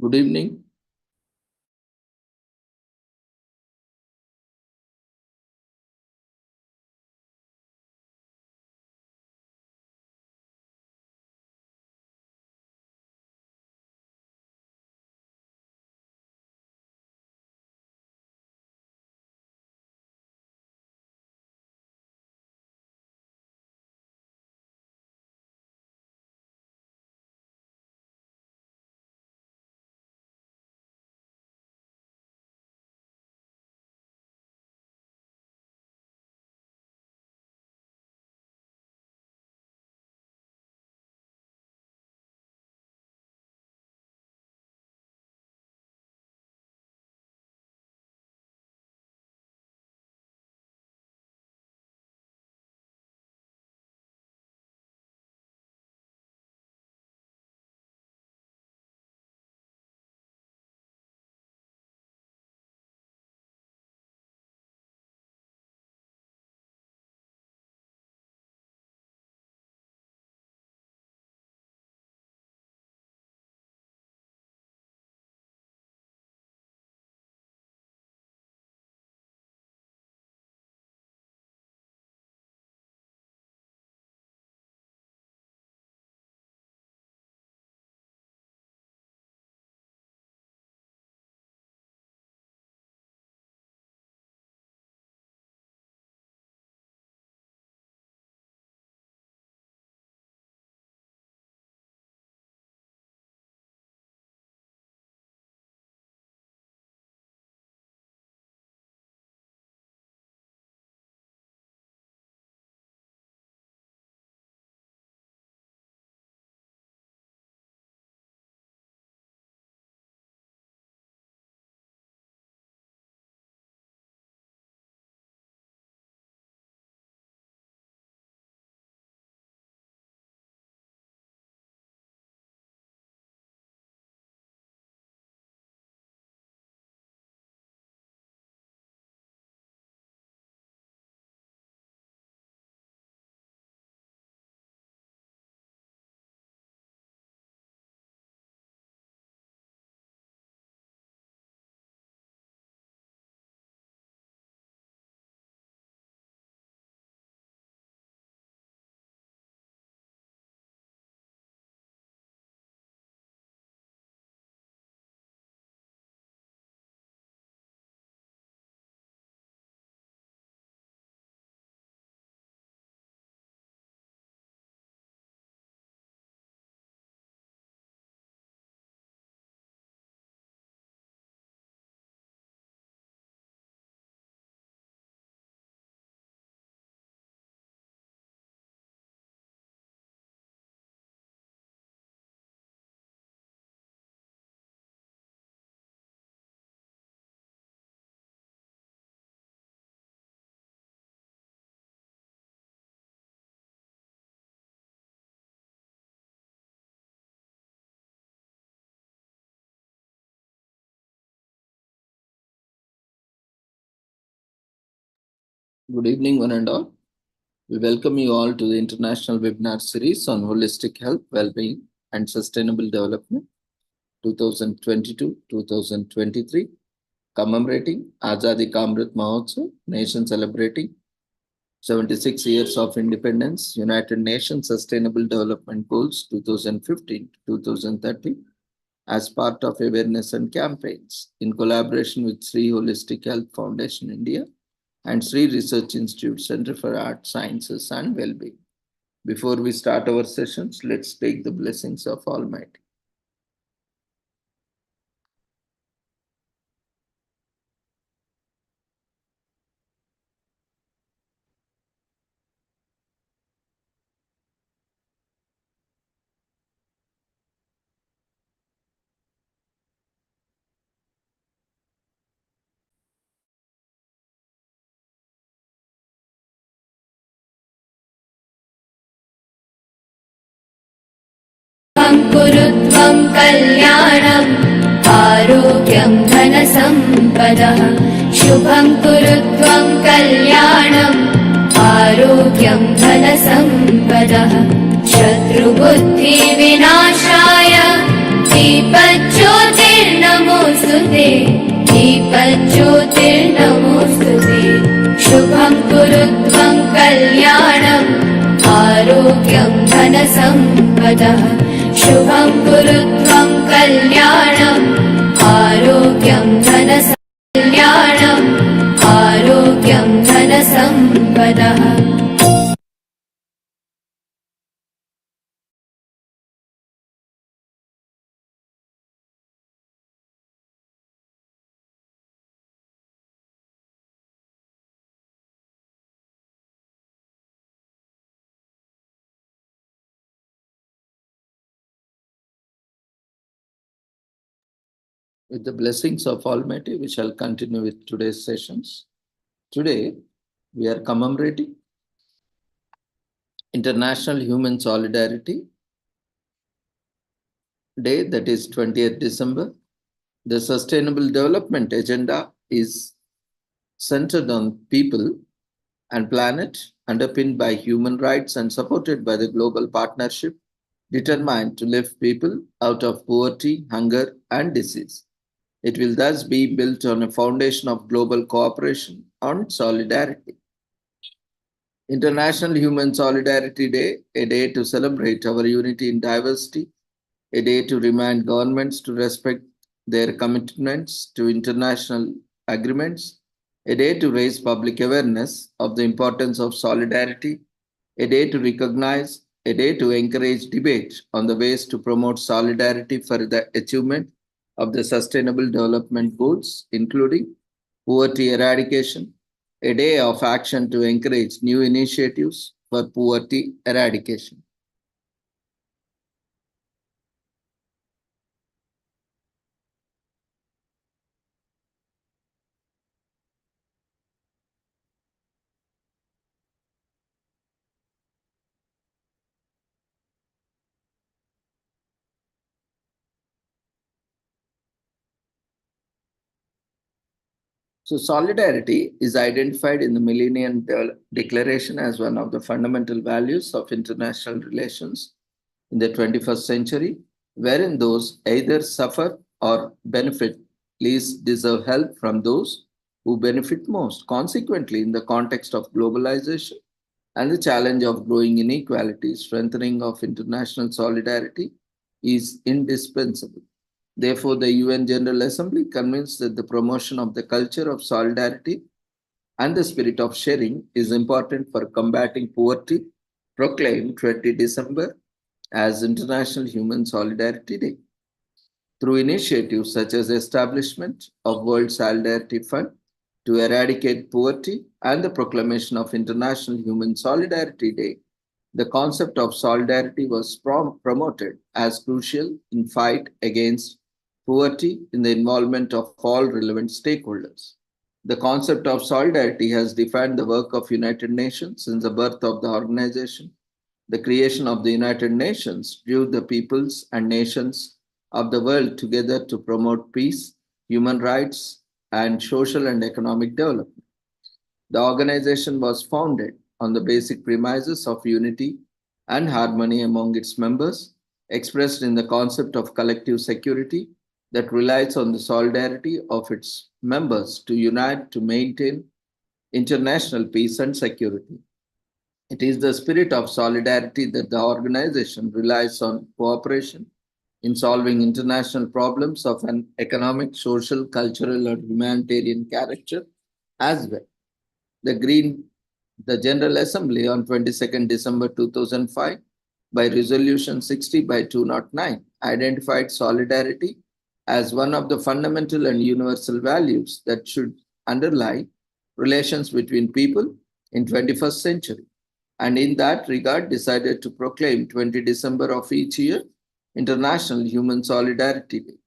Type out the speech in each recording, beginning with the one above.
Good evening. Good evening, one and all. We welcome you all to the international webinar series on holistic health, well-being, and sustainable development 2022-2023, commemorating Azadi Ka Amrit Mahotsav, nation celebrating 76 years of independence, United Nations Sustainable Development Goals 2015 to 2030, as part of awareness and campaigns in collaboration with Sri Holistic Health Foundation India and Sri Research Institute Center for Art, Sciences and Wellbeing. Before we start our sessions, let's take the blessings of Almighty. कुरुत्वं कल्याणम् आरोग्यं धनसम्पदः शुभं कुरुत्वं कल्याणम् आरोग्यं धनसम्पदः शत्रुबुद्धिविनाशाय दीपज्योतिर्नमोस्तुते आरोग्यं धनसम्पदः शुभं कुरु त्वं कल्याणम् आरोग्यं धनसम्पदः आरोग्यं धनसम्पदः With the blessings of Almighty, we shall continue with today's sessions. Today, we are commemorating International Human Solidarity Day, that is 20th December. The Sustainable Development Agenda is centered on people and planet, underpinned by human rights and supported by the global partnership determined to lift people out of poverty, hunger, and disease. It will thus be built on a foundation of global cooperation and solidarity. International Human Solidarity Day, a day to celebrate our unity in diversity, a day to remind governments to respect their commitments to international agreements, a day to raise public awareness of the importance of solidarity, a day to recognize, a day to encourage debate on the ways to promote solidarity for the achievement of the Sustainable Development Goals, including poverty eradication, a day of action to encourage new initiatives for poverty eradication. So, solidarity is identified in the Millennium Declaration as one of the fundamental values of international relations in the 21st century, wherein those either suffer or benefit least deserve help from those who benefit most. Consequently, in the context of globalization and the challenge of growing inequality, strengthening of international solidarity is indispensable. Therefore, the UN General Assembly, convinced that the promotion of the culture of solidarity and the spirit of sharing is important for combating poverty, proclaimed 20 December as International Human Solidarity Day. Through initiatives such as the establishment of World Solidarity Fund to eradicate poverty and the proclamation of International Human Solidarity Day, the concept of solidarity was promoted as crucial in fight against poverty in the involvement of all relevant stakeholders. The concept of solidarity has defined the work of United Nations since the birth of the organization. The creation of the United Nations drew the peoples and nations of the world together to promote peace, human rights, and social and economic development. The organization was founded on the basic premises of unity and harmony among its members, expressed in the concept of collective security that relies on the solidarity of its members to unite to maintain international peace and security. It is the spirit of solidarity that the organization relies on cooperation in solving international problems of an economic, social, cultural, and humanitarian character as well. The Green, the General Assembly on 22nd December 2005 by Resolution 60 by 209 identified solidarity as one of the fundamental and universal values that should underlie relations between people in 21st century, and in that regard decided to proclaim 20 December of each year International Human Solidarity Day.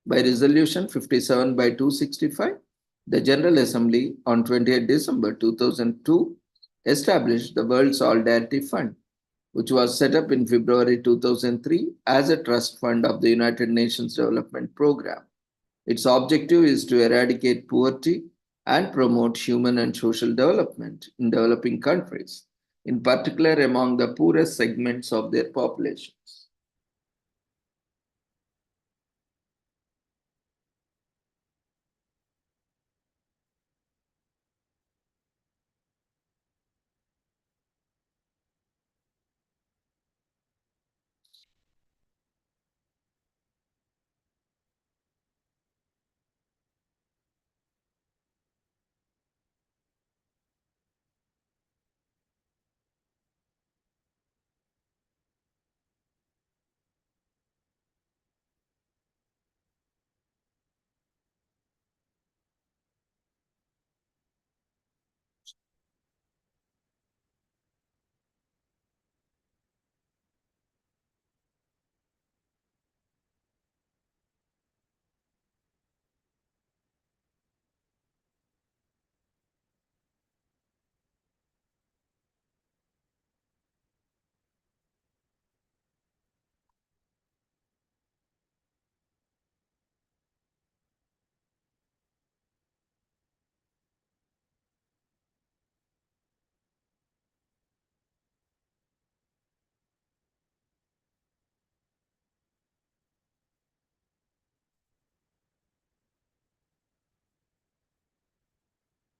By Resolution 57 by 265, the General Assembly on 28 December 2002 established the World Solidarity Fund, which was set up in February 2003 as a trust fund of the United Nations Development Program. Its objective is to eradicate poverty and promote human and social development in developing countries, in particular among the poorest segments of their populations.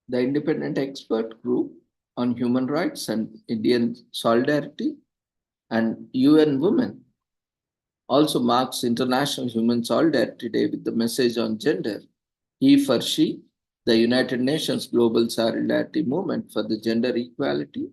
The independent expert group on human rights and Indian solidarity and UN Women also marks International Human Solidarity Day with the message on gender, he for she, the United Nations Global Solidarity Movement for the gender equality.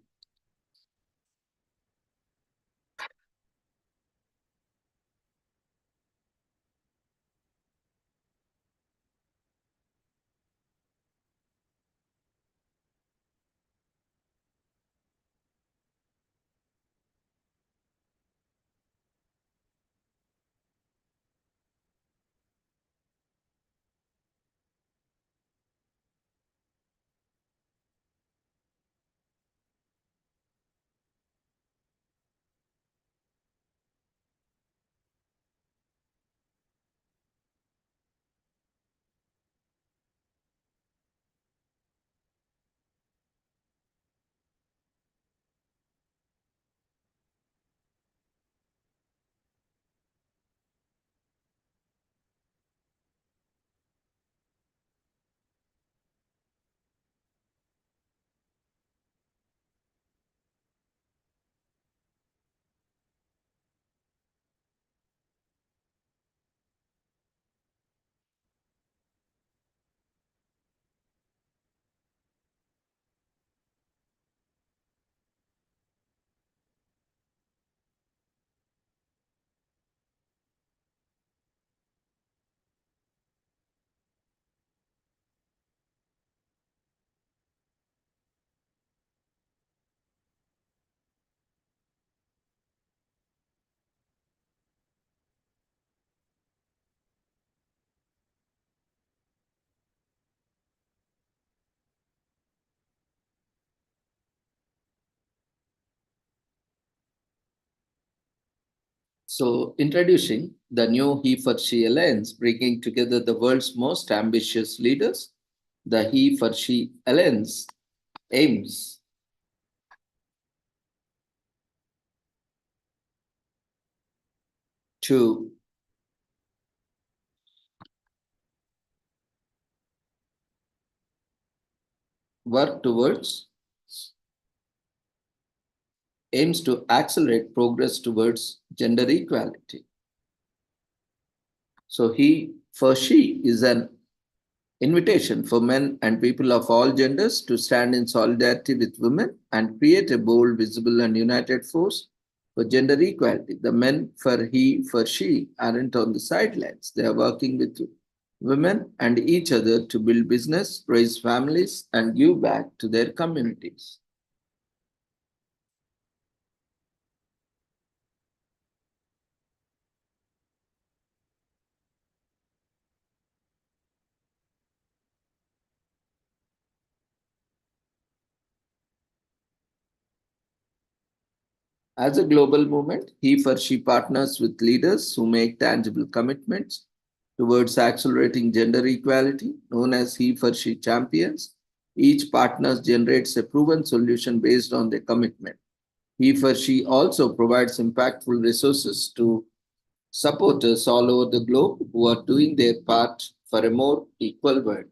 So, introducing the new He for She Alliance, bringing together the world's most ambitious leaders, the He for She Alliance aims to work towards, aims to accelerate progress towards gender equality. So, He for She is an invitation for men and people of all genders to stand in solidarity with women and create a bold, visible, and united force for gender equality. The men for he, for she aren't on the sidelines. They are working with women and each other to build business, raise families, and give back to their communities. As a global movement, he for she partners with leaders who make tangible commitments towards accelerating gender equality, known as he for she champions. Each partner generates a proven solution based on their commitment. He for she also provides impactful resources to supporters all over the globe who are doing their part for a more equal world.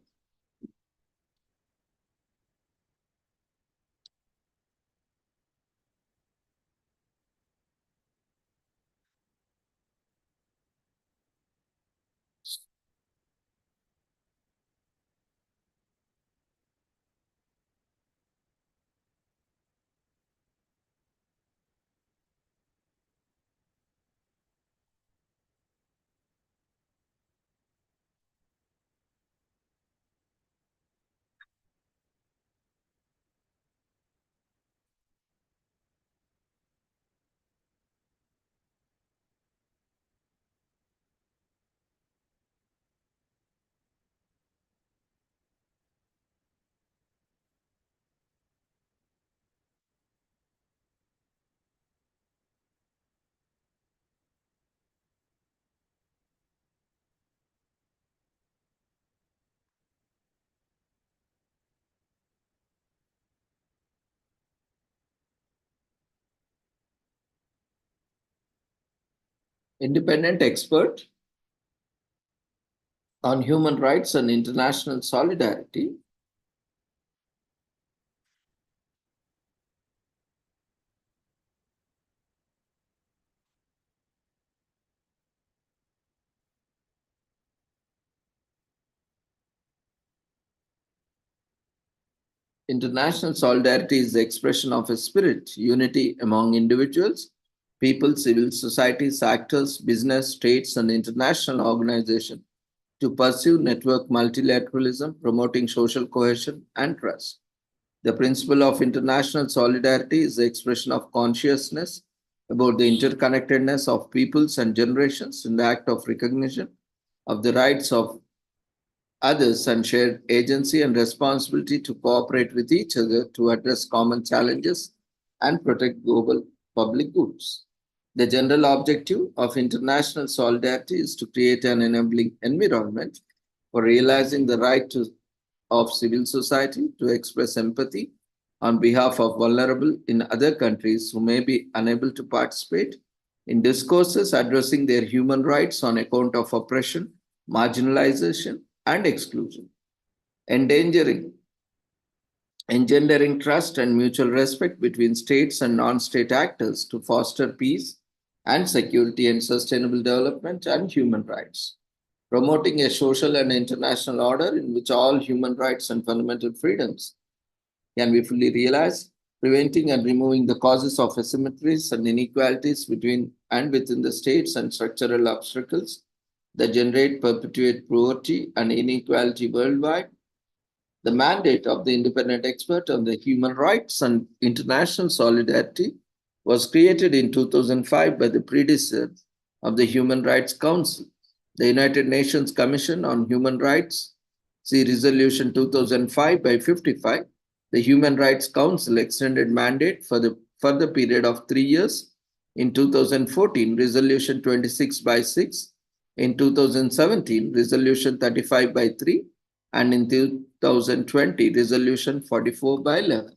Independent expert on human rights and international solidarity, International solidarity is the expression of a spirit, unity among individuals, people, civil societies, actors, business, states, and international organizations to pursue network multilateralism, promoting social cohesion and trust. The principle of international solidarity is the expression of consciousness about the interconnectedness of peoples and generations in the act of recognition of the rights of others and shared agency and responsibility to cooperate with each other to address common challenges and protect global public goods. The general objective of international solidarity is to create an enabling environment for realizing the right of civil society to express empathy on behalf of vulnerable in other countries who may be unable to participate in discourses addressing their human rights on account of oppression, marginalization, and exclusion, endangering, engendering trust and mutual respect between states and non-state actors to foster peace and security and sustainable development and human rights, promoting a social and international order in which all human rights and fundamental freedoms can be fully realized, preventing and removing the causes of asymmetries and inequalities between and within the states and structural obstacles that generate perpetuate poverty and inequality worldwide. The mandate of the independent expert on the human rights and international solidarity was created in 2005 by the predecessor of the Human Rights Council, the United Nations Commission on Human Rights. See Resolution 2005 by 55. The Human Rights Council extended mandate for the further period of 3 years in 2014, Resolution 26 by 6, in 2017, Resolution 35 by 3, and in 2020, Resolution 44 by 11.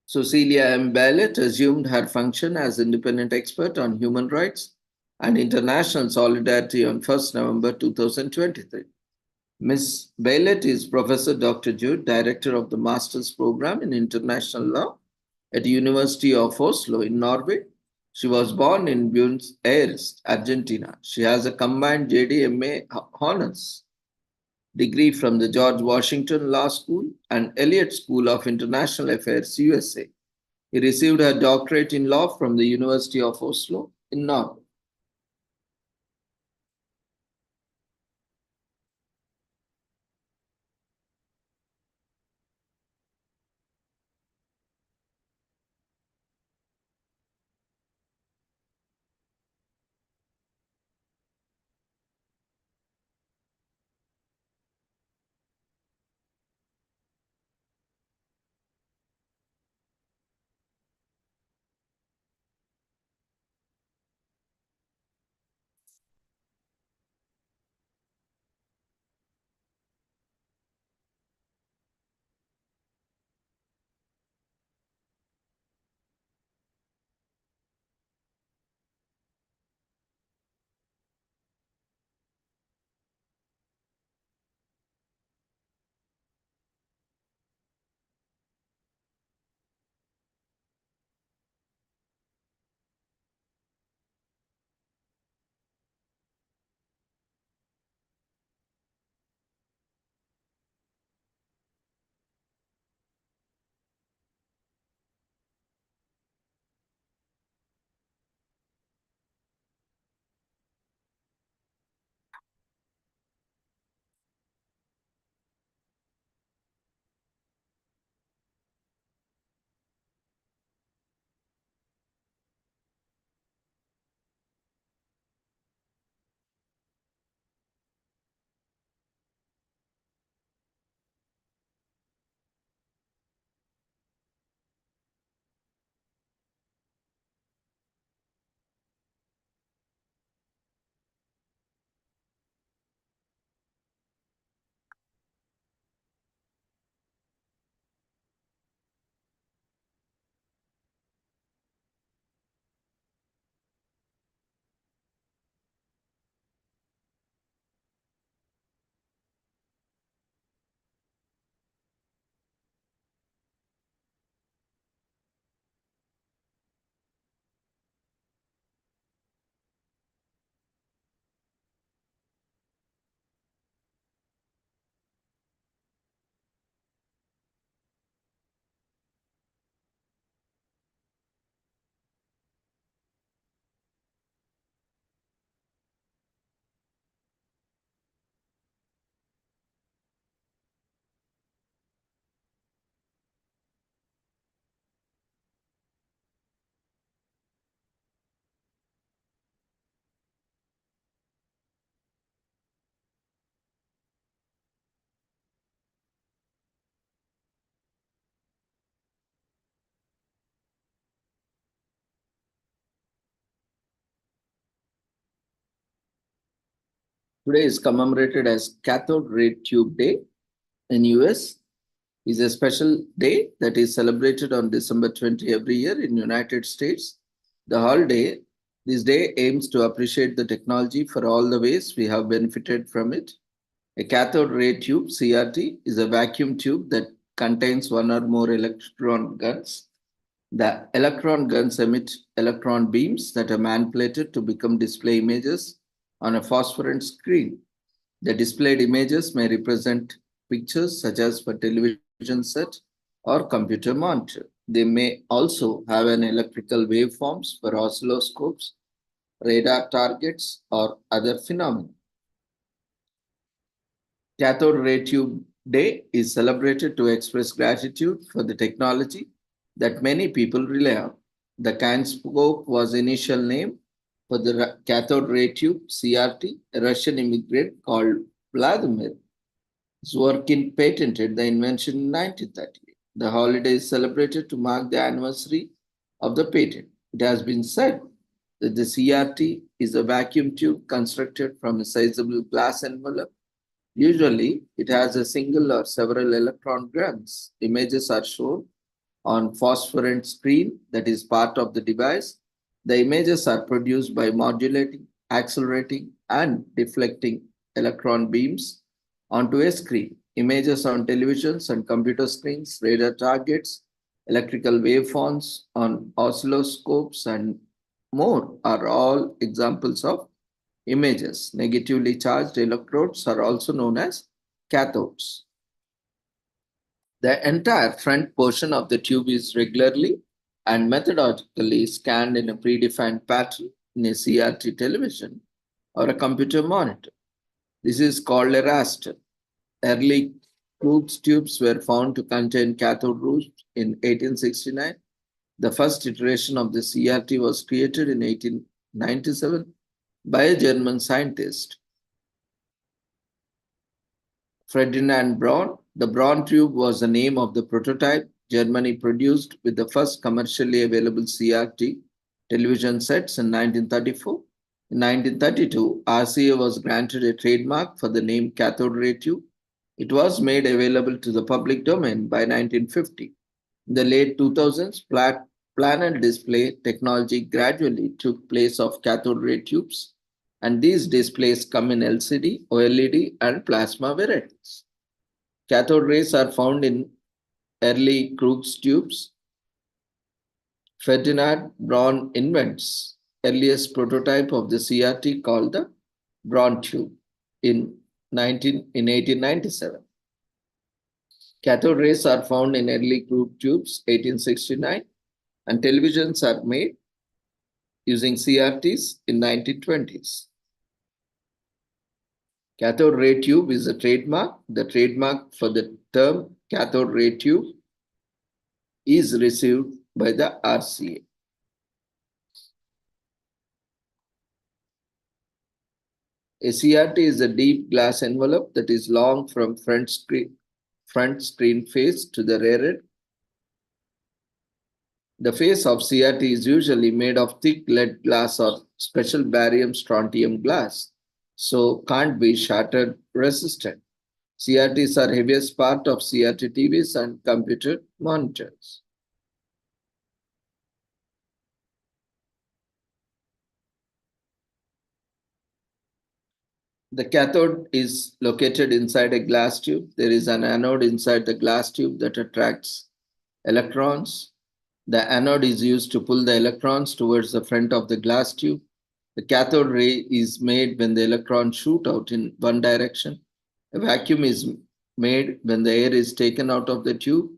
Cecilia M. Ballet assumed her function as independent expert on human rights and international solidarity on 1st November 2023. Ms. Ballet is Professor Dr. Jude, Director of the Master's Program in International Law at the University of Oslo in Norway. She was born in Buenos Aires, Argentina. She has a combined JD MA honors degree from the George Washington Law School and Elliott School of International Affairs, USA. He received her doctorate in law from the University of Oslo in Norway. Today is commemorated as Cathode Ray Tube Day in US. Is a special day that is celebrated on December 20 every year in United States. The holiday, this day aims to appreciate the technology for all the ways we have benefited from it. A cathode ray tube, CRT, is a vacuum tube that contains one or more electron guns. The electron guns emit electron beams that are manipulated to become display images on a phosphorescent screen. The displayed images may represent pictures such as for television set or computer monitor. They may also have an electrical waveforms for oscilloscopes, radar targets, or other phenomena. Cathode Ray Tube Day is celebrated to express gratitude for the technology that many people rely on. The Kinescope was initial name for the cathode ray tube CRT. A Russian immigrant called Vladimir Zworykin patented the invention in 1938. The holiday is celebrated to mark the anniversary of the patent. It has been said that the CRT is a vacuum tube constructed from a sizable glass envelope. Usually, it has a single or several electron guns. Images are shown on phosphorescent screen that is part of the device. The images are produced by modulating, accelerating, and deflecting electron beams onto a screen. Images on televisions and computer screens, radar targets, electrical waveforms on oscilloscopes, and more are all examples of images. Negatively charged electrodes are also known as cathodes. The entire front portion of the tube is regularly and methodologically scanned in a predefined pattern in a CRT television or a computer monitor. This is called a raster. Early Crookes tubes were found to contain cathode roots in 1869. The first iteration of the CRT was created in 1897 by a German scientist, Ferdinand Braun. The Braun tube was the name of the prototype Germany produced with the first commercially available CRT television sets in 1934. In 1932, RCA was granted a trademark for the name cathode ray tube. It was made available to the public domain by 1950. In the late 2000s, planar display technology gradually took place of cathode ray tubes, and these displays come in LCD, OLED, and plasma varieties. Cathode rays are found in early Crookes tubes. Ferdinand Braun invents earliest prototype of the CRT called the Braun tube in 1897. Cathode rays are found in early Crookes tubes 1869, and televisions are made using CRTs in 1920s. Cathode ray tube is a trademark. The trademark for the term cathode ray tube is received by the RCA. A CRT is a deep glass envelope that is long from front screen face to the rear end. The face of CRT is usually made of thick lead glass or special barium strontium glass, so can't be shattered resistant. CRTs are heaviest part of CRT TVs and computer monitors. The cathode is located inside a glass tube. There is an anode inside the glass tube that attracts electrons. The anode is used to pull the electrons towards the front of the glass tube. The cathode ray is made when the electrons shoot out in one direction. A vacuum is made when the air is taken out of the tube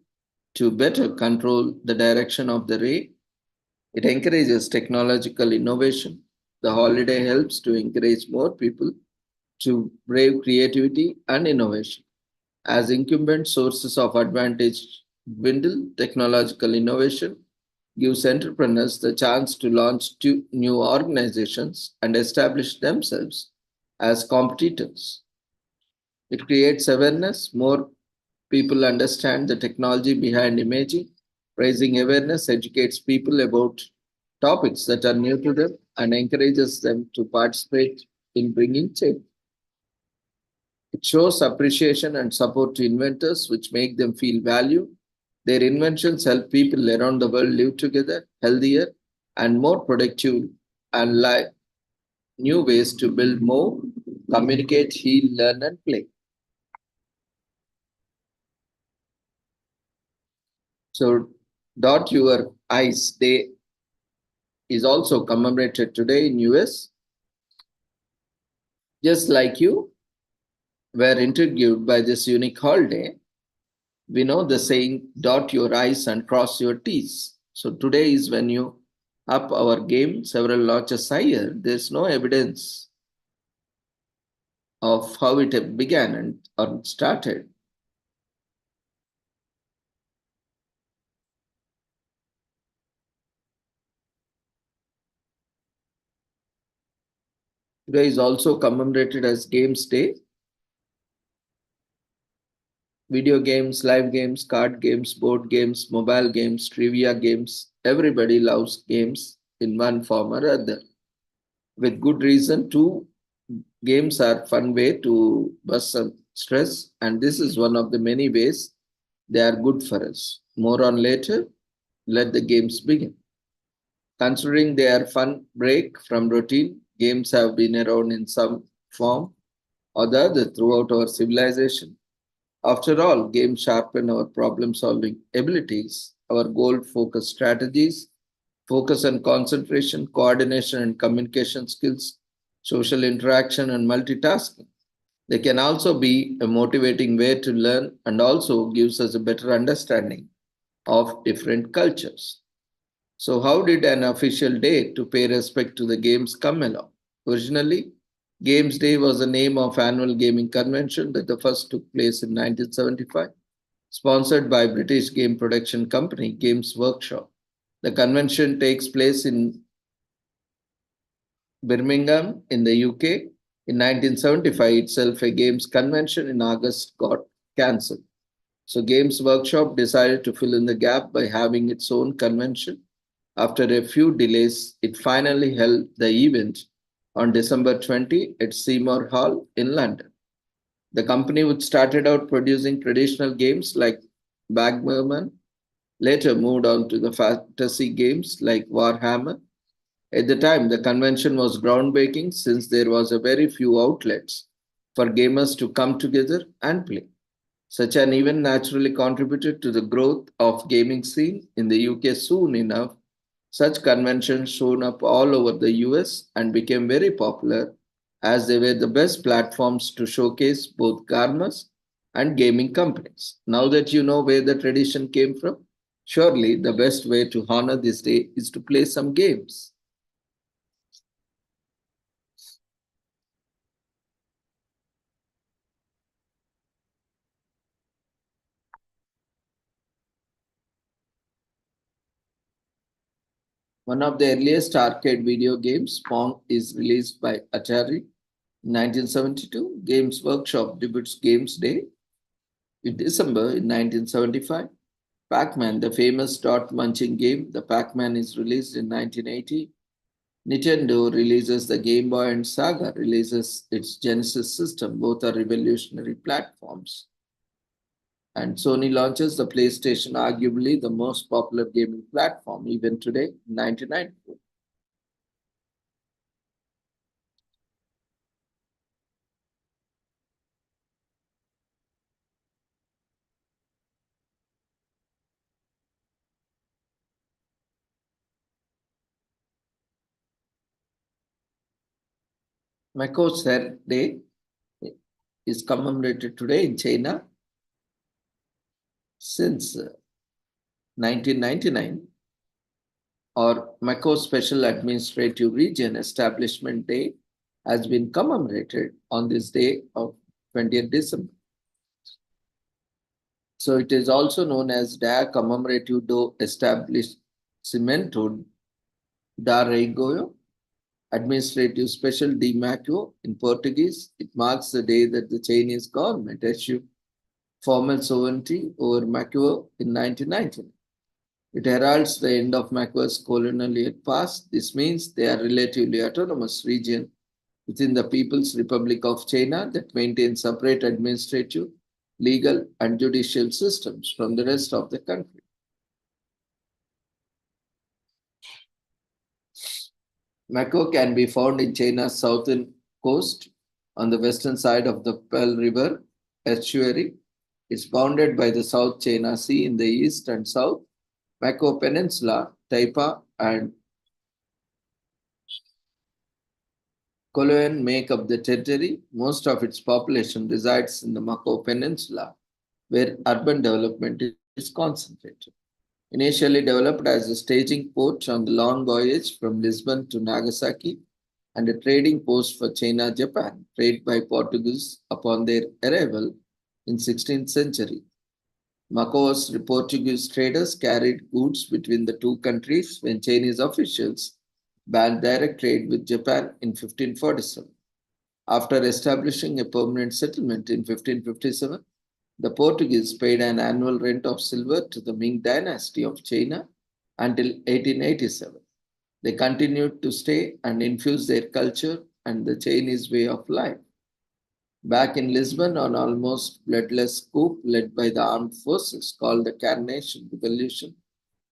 to better control the direction of the ray. It encourages technological innovation. The holiday helps to encourage more people to brave creativity and innovation. As incumbent sources of advantage dwindle, technological innovation gives entrepreneurs the chance to launch new organizations and establish themselves as competitors. It creates awareness. More people understand the technology behind imaging. Raising awareness educates people about topics that are new to them and encourages them to participate in bringing change. It shows appreciation and support to inventors, which make them feel valued. Their inventions help people around the world live together, healthier, and more productive, and like new ways to build more, communicate, heal, learn, and play. So, Dot Your Eyes Day is also commemorated today in US. Just like you were intrigued by this unique holiday, we know the saying, dot your I's and cross your T's. So today is when you up our game several notches higher. There's no evidence of how it began and or started. Today is also commemorated as Games Day. Video games, live games, card games, board games, mobile games, trivia games. Everybody loves games in one form or other. With good reason, too. Games are fun way to bust some stress, and this is one of the many ways they are good for us. More on later. Let the games begin. Considering they are fun break from routine, games have been around in some form or the other throughout our civilization. After all, games sharpen our problem-solving abilities, our goal-focused strategies, focus on concentration, coordination and communication skills, social interaction and multitasking. They can also be a motivating way to learn and also gives us a better understanding of different cultures. So, how did an official day to pay respect to the games come along? Originally, Games Day was the name of annual gaming convention that the first took place in 1975, sponsored by British game production company Games Workshop. The convention takes place in Birmingham in the UK. In 1975 itself, a games convention in August got cancelled. So Games Workshop decided to fill in the gap by having its own convention. After a few delays, it finally held the event on December 20 at Seymour Hall in London. The company, which started out producing traditional games like Backgammon, later moved on to the fantasy games like Warhammer. At the time, the convention was groundbreaking since there was a very few outlets for gamers to come together and play. Such an event naturally contributed to the growth of gaming scene in the UK soon enough. Such conventions shown up all over the US and became very popular as they were the best platforms to showcase both gamers and gaming companies. Now that you know where the tradition came from, surely the best way to honor this day is to play some games. One of the earliest arcade video games, Pong, is released by Atari in 1972. Games Workshop debuts Games Day in December in 1975. Pac-Man, the famous dot munching game, the Pac-Man is released in 1980. Nintendo releases the Game Boy and Saga releases its Genesis system. Both are revolutionary platforms. And Sony launches the PlayStation, arguably the most popular gaming platform even today, in 1994. Mako's Day is commemorated today in China since 1999, or Mako Special Administrative Region Establishment Day has been commemorated on this day of 20th December. So it is also known as Dia Commemorative do Estabelecimento da Regoio, Administrative Special de Maco in Portuguese. It marks the day that the Chinese government issued formal sovereignty over Macau in 1919. It heralds the end of Macua's colonial past. This means they are relatively autonomous region within the People's Republic of China that maintains separate administrative, legal, and judicial systems from the rest of the country. Macao can be found in China's southern coast on the western side of the Pearl River estuary. It's bounded by the South China Sea in the east and south, Macao Peninsula, Taipa, and Koloan make up the territory. Most of its population resides in the Macao Peninsula, where urban development is concentrated. Initially developed as a staging port on the long voyage from Lisbon to Nagasaki and a trading post for China-Japan, trade by Portuguese upon their arrival in 16th century. Macao's Portuguese traders carried goods between the two countries when Chinese officials banned direct trade with Japan in 1547. After establishing a permanent settlement in 1557, the Portuguese paid an annual rent of silver to the Ming dynasty of China until 1887. They continued to stay and infuse their culture and the Chinese way of life. Back in Lisbon, an almost bloodless coup led by the armed forces called the Carnation Revolution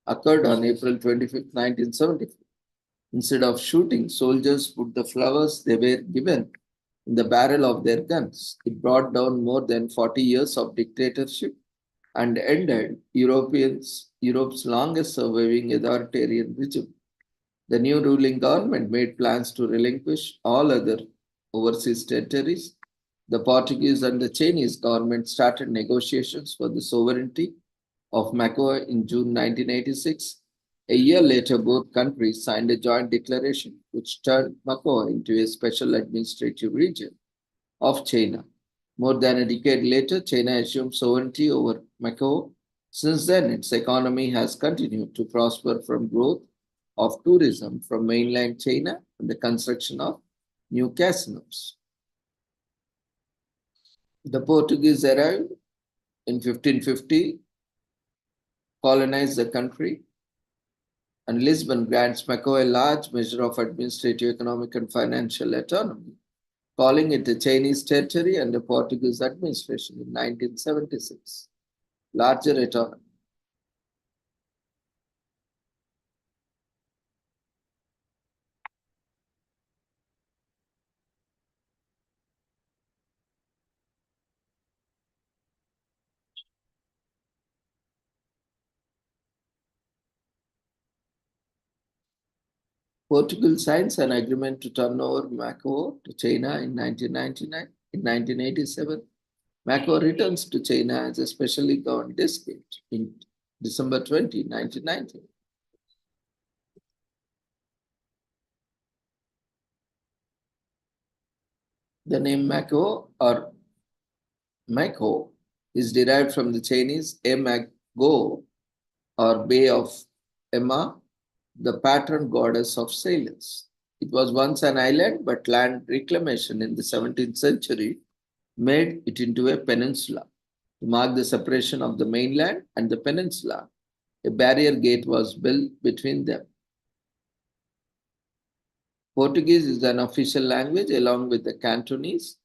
occurred on April 25, 1974. Instead of shooting, soldiers put the flowers they were given in the barrel of their guns. It brought down more than 40 years of dictatorship and ended Europe's longest surviving authoritarian regime. The new ruling government made plans to relinquish all other overseas territories. The Portuguese and the Chinese government started negotiations for the sovereignty of Macao in June 1986. A year later, both countries signed a joint declaration which turned Macao into a special administrative region of China. More than a decade later, China assumed sovereignty over Macao. Since then, its economy has continued to prosper from growth of tourism from mainland China and the construction of new casinos. The Portuguese arrived in 1550, colonized the country, and Lisbon grants Macao a large measure of administrative, economic, and financial autonomy, calling it a Chinese territory under Portuguese administration in 1976. Larger autonomy. Portugal signs an agreement to turn over Macao to China in 1999. In 1987, Macao returns to China as a specially governed district in December 20, 1990. The name Macao or Macao is derived from the Chinese Emago or Bay of Emma, the patron goddess of sailors. It was once an island, but land reclamation in the 17th century made it into a peninsula. To mark the separation of the mainland and the peninsula, a barrier gate was built between them. Portuguese is an official language along with the Cantonese,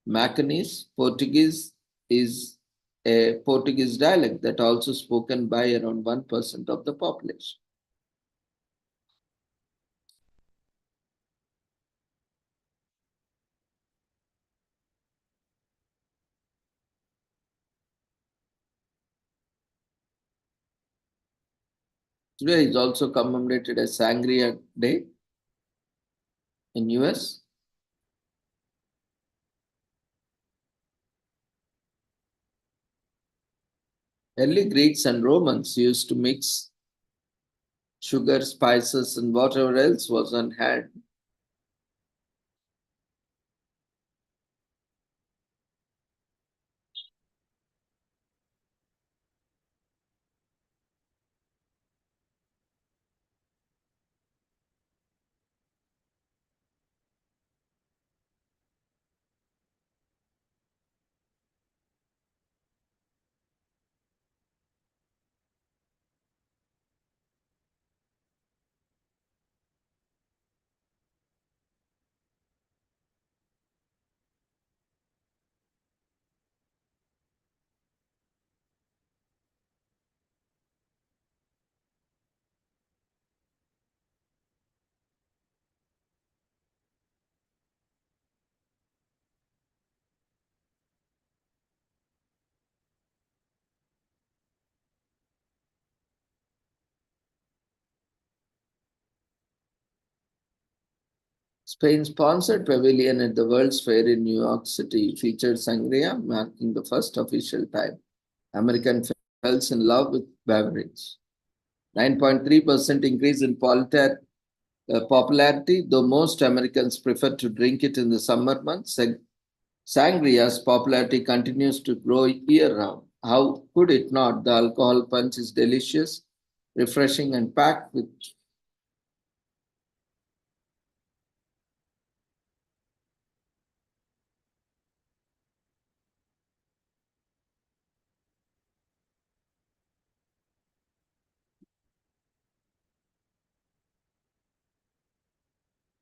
Macanese. Portuguese is a Portuguese dialect that also spoken by around 1% of the population. Today is also commemorated as Sangria Day in US. Early Greeks and Romans used to mix sugar, spices, and whatever else was on hand. Spain-sponsored pavilion at the World's Fair in New York City featured sangria, marking the first official time American fell in love with beverage. 9.3% increase in popularity, though most Americans prefer to drink it in the summer months. Sangria's popularity continues to grow year round. How could it not? The alcohol punch is delicious, refreshing, and packed with.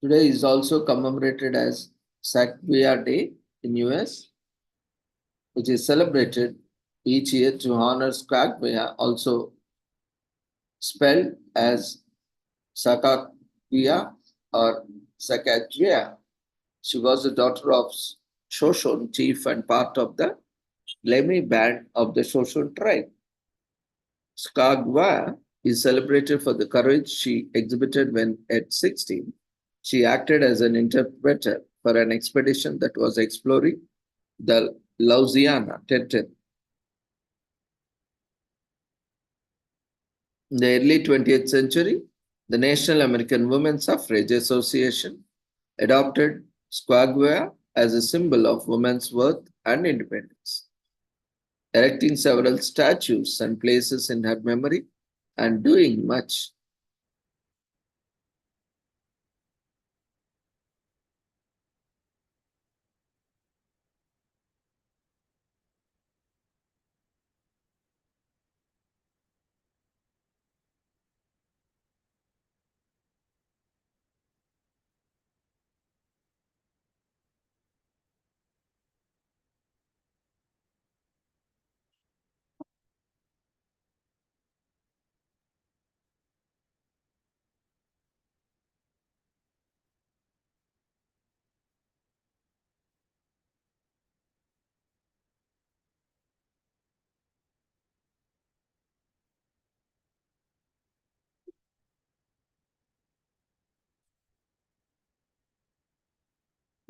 Today is also commemorated as Sangria Day in US, which is celebrated each year to honor Squagwea, also spelled as Sacagawea or Sacagawea. She was the daughter of Shoshone chief and part of the Lemhi band of the Shoshone tribe. Skagwa is celebrated for the courage she exhibited when, at 16, she acted as an interpreter for an expedition that was exploring the Louisiana Territory. In the early 20th century, the National American Women's Suffrage Association adopted Skagwa as a symbol of women's worth and independence, erecting several statues and places in her memory and doing much.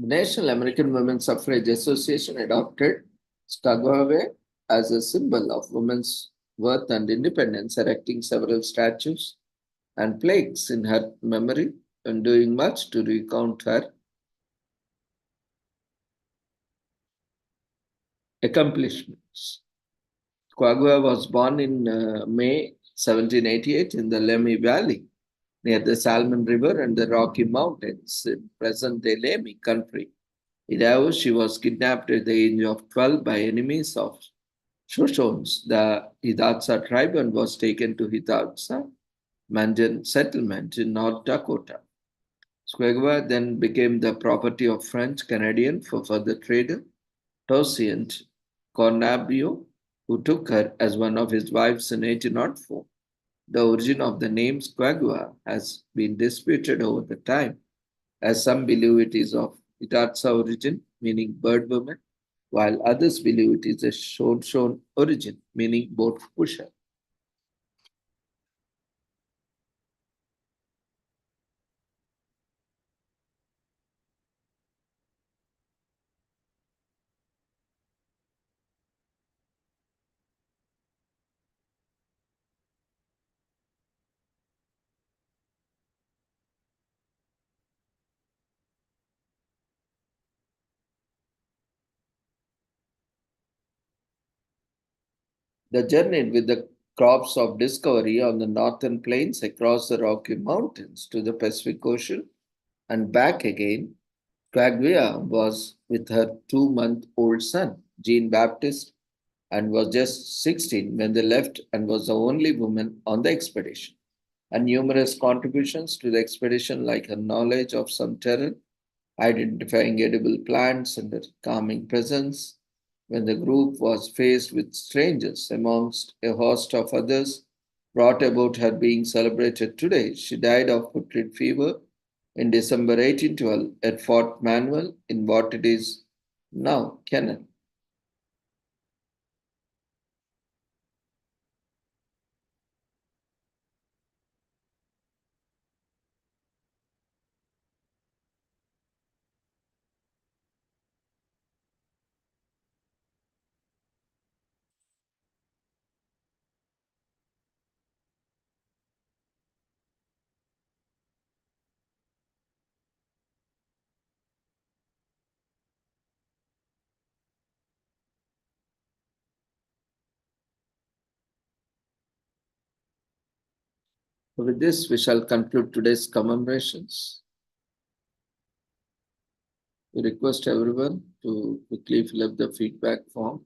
The National American Women's Suffrage Association adopted Skagway as a symbol of women's worth and independence, erecting several statues and plaques in her memory and doing much to recount her accomplishments. Skagway was born in May 1788 in the Lemhi Valley near the Salmon River and the Rocky Mountains in present-day Lemhi country. Idaho, she was kidnapped at the age of 12 by enemies of Shoshones, the Hidatsa tribe, and was taken to Hidatsa Mandan settlement in North Dakota. Skagwa then became the property of French Canadian for further trader Toussaint Cornabio, who took her as one of his wives in 1804. The origin of the name Skagwa has been disputed over the time, as some believe it is of Hidatsa origin, meaning bird woman, while others believe it is a Shoshone origin, meaning boat pusher. They journeyed with the crops of discovery on the northern plains across the Rocky Mountains to the Pacific Ocean and back again. Quaglia was with her 2-month-old son, Jean Baptiste, and was just 16 when they left and was the only woman on the expedition. And numerous contributions to the expedition, like her knowledge of some terrain, identifying edible plants, and her calming presence when the group was faced with strangers amongst a host of others, brought about her being celebrated today. She died of putrid fever in December 1812 at Fort Manuel in what it is now Canaan. With this, we shall conclude today's commemorations. We request everyone to quickly fill up the feedback form.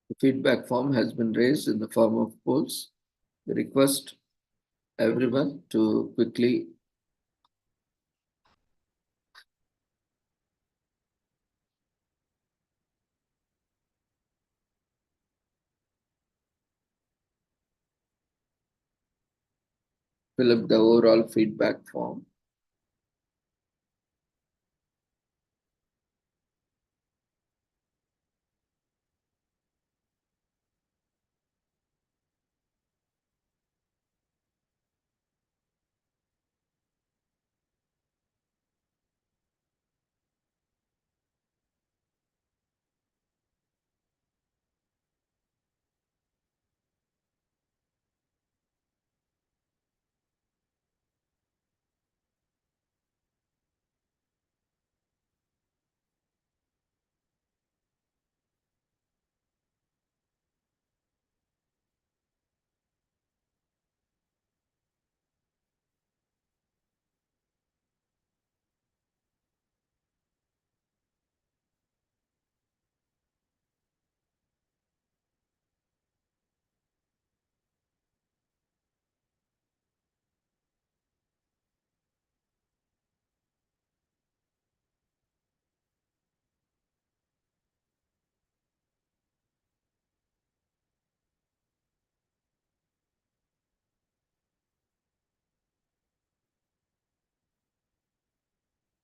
The feedback form has been raised in the form of polls. We request everyone to quickly fill up the overall feedback form.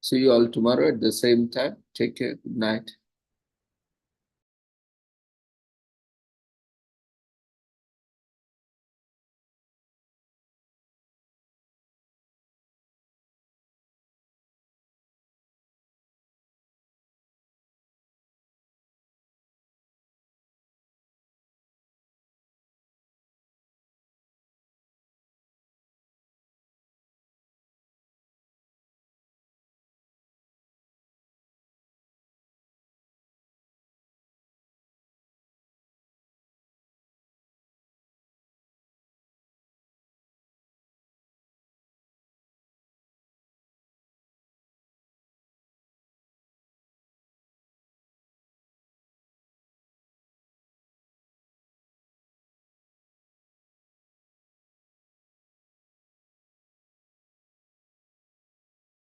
See you all tomorrow at the same time. Take care. Good night.